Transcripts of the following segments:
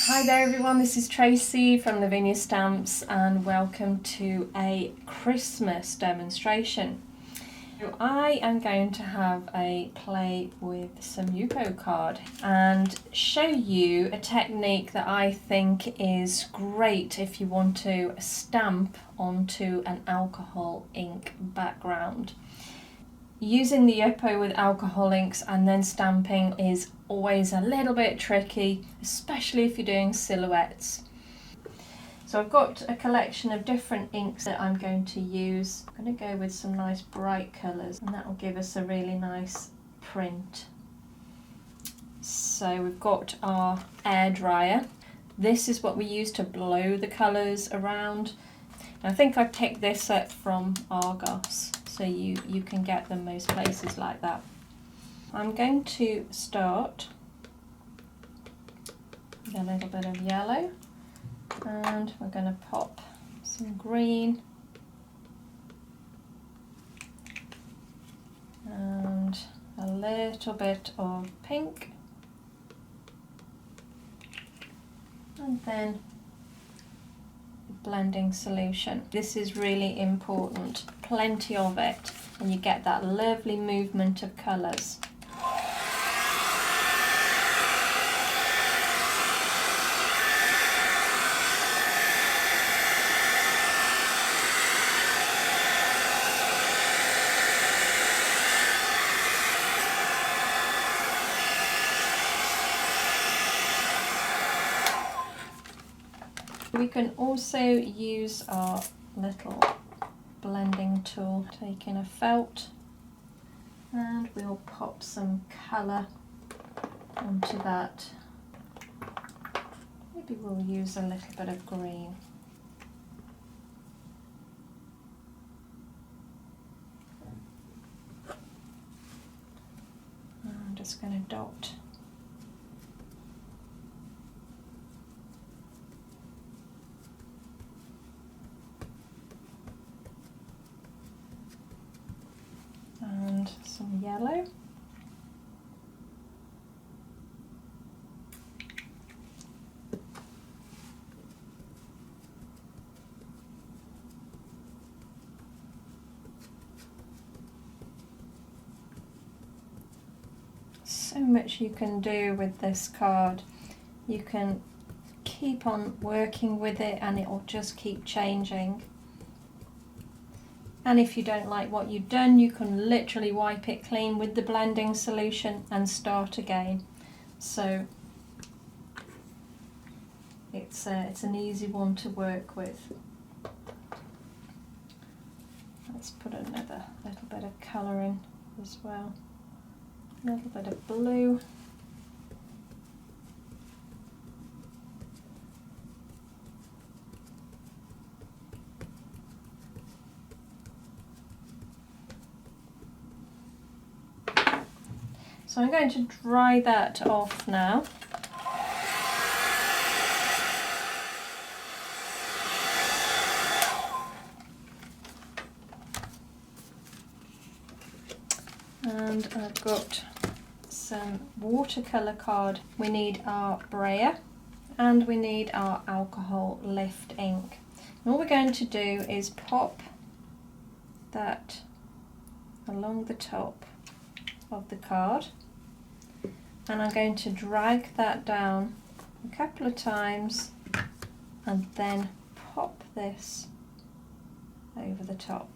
Hi there everyone, this is Tracy from Lavinia Stamps and welcome to a Christmas demonstration. So I am going to have a play with some Yupo card and show you a technique that I think is great if you want to stamp onto an alcohol ink background. Using the Yupo with alcohol inks and then stamping is always a little bit tricky, especially if you're doing silhouettes. So I've got a collection of different inks that I'm going to use. I'm going to go with some nice bright colours and that will give us a really nice print. So we've got our air dryer. This is what we use to blow the colours around. I think I picked this up from Argos, so you can get them most places like that. I'm going to start with a little bit of yellow and we're going to pop some green and a little bit of pink and then blending solution. This is really important, plenty of it, and you get that lovely movement of colours. We can also use our little blending tool, taking a felt, and we'll pop some colour onto that. Maybe we'll use a little bit of green. I'm just going to dot. And some yellow. So much you can do with this card. You can keep on working with it and it will just keep changing. And if you don't like what you've done, you can literally wipe it clean with the blending solution and start again. So it's an easy one to work with. Let's put another little bit of colour in as well. A little bit of blue. So I'm going to dry that off now. And I've got some watercolour card. We need our brayer and we need our alcohol lift ink. And all we're going to do is pop that along the top of the card. And I'm going to drag that down a couple of times and then pop this over the top.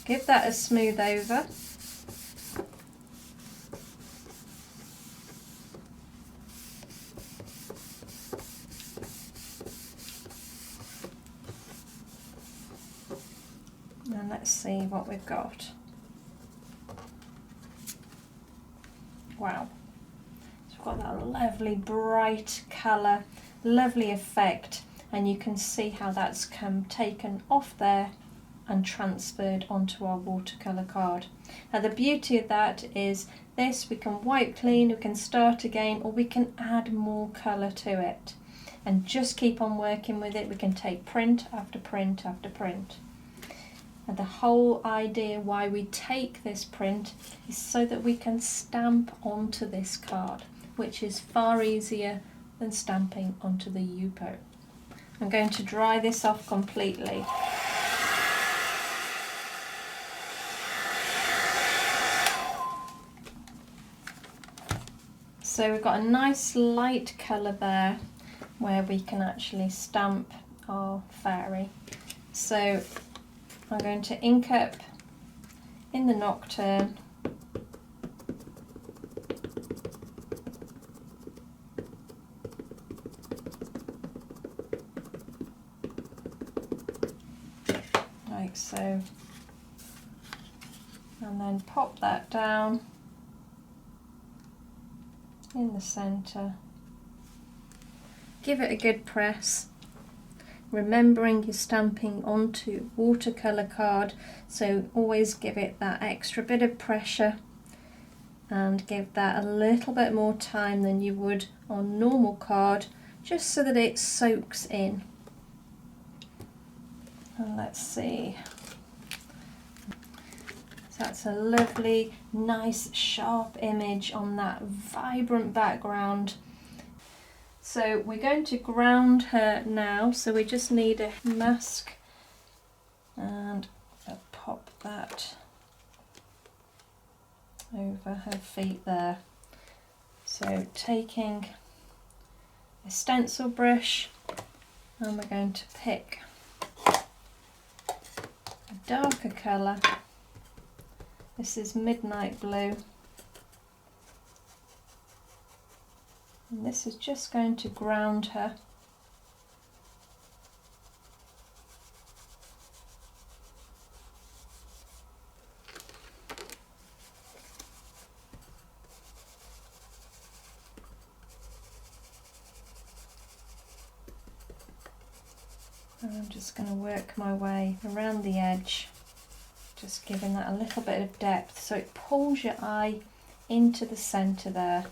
Give that a smooth over. And let's see what we've got. Wow. Got that lovely bright colour, lovely effect, and you can see how that's taken off there and transferred onto our watercolour card. Now the beauty of that is this, we can wipe clean, we can start again, or we can add more colour to it and just keep on working with it. We can take print after print after print. And the whole idea why we take this print is so that we can stamp onto this card, which is far easier than stamping onto the Yupo. I'm going to dry this off completely. So we've got a nice light colour there where we can actually stamp our fairy. So I'm going to ink up in the Nocturne. Like so. And then pop that down in the centre. Give it a good press, remembering you're stamping onto watercolour card, so always give it that extra bit of pressure and give that a little bit more time than you would on normal card, just so that it soaks in. And let's see. So that's a lovely, nice, sharp image on that vibrant background. So we're going to ground her now, so we just need a mask and I'll pop that over her feet there. So taking a stencil brush, and we're going to pick a darker colour. This is Midnight Blue. And this is just going to ground her. And I'm just going to work my way around the edge, just giving that a little bit of depth so it pulls your eye into the centre there.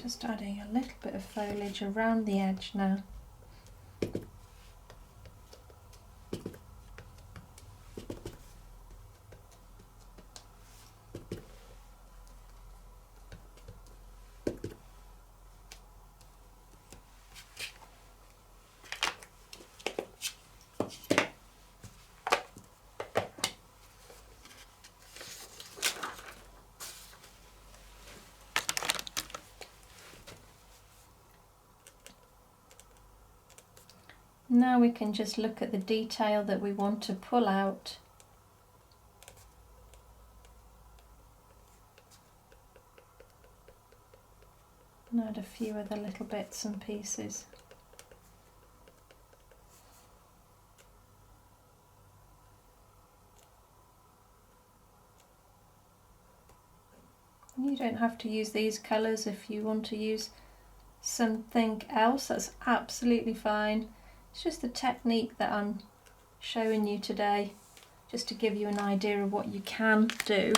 Just adding a little bit of foliage around the edge now. Now we can just look at the detail that we want to pull out. And add a few other little bits and pieces. You don't have to use these colours. If you want to use something else, that's absolutely fine. It's just the technique that I'm showing you today, just to give you an idea of what you can do.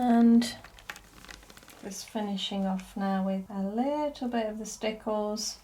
And just finishing off now with a little bit of the Stickles.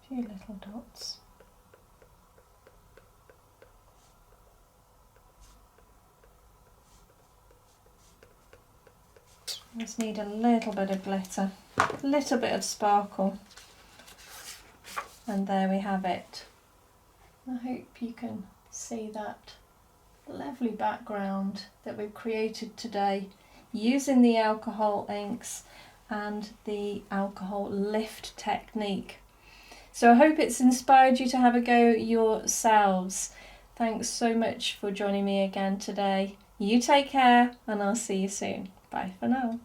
Few little dots. Just need a little bit of glitter, a little bit of sparkle, and there we have it. I hope you can see that lovely background that we've created today using the alcohol inks and the alcohol lift technique. So I hope it's inspired you to have a go yourselves. Thanks so much for joining me again today. You take care, and I'll see you soon. Bye for now.